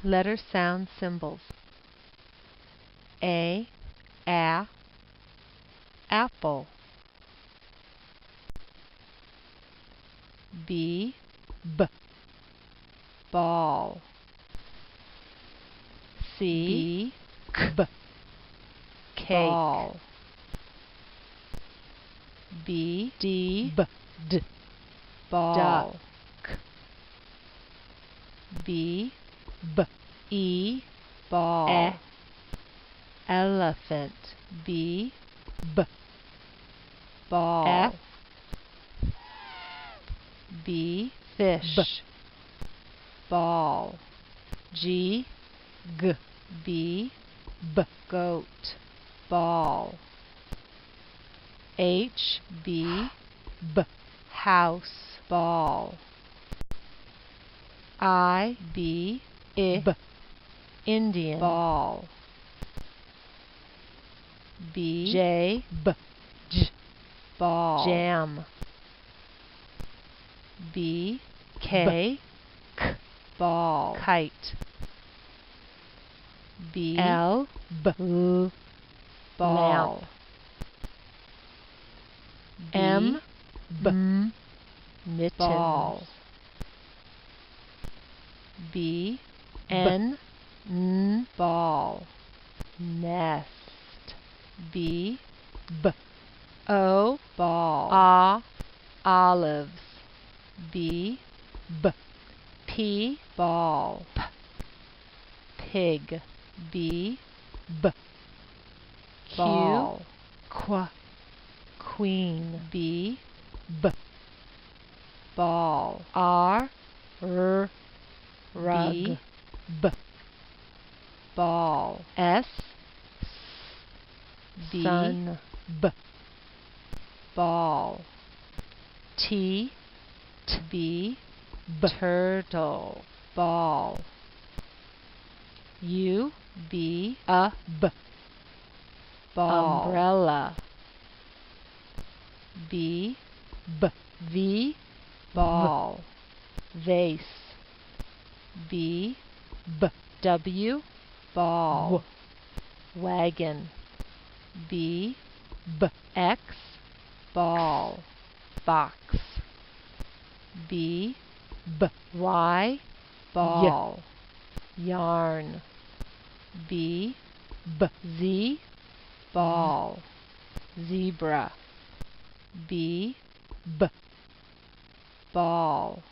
Letter sound symbols. A, apple. B, ball. C, cake. Ball. B, ball. Duck. B, ball. Elephant. B, ball. B, fish. Ball. G, B, goat. Ball. H, house. Ball. I, Indian. Ball. B, J, ball. Jam. B, K, ball. Kite. B, L, ball. M, mittens. Ball. B, N, ball. Nest. B, O, ball. Olives. B, P, ball. Pig. B, ball. Q, queen. B, ball. R, rug. B, ball. S, sun. Ball. T, turtle. Ball. U, ball. Umbrella. B, ball. Vase. B, W, ball. Wagon. B, X, ball. Box. B, Y, ball. Yarn. B, Z, ball. Zebra. B, ball.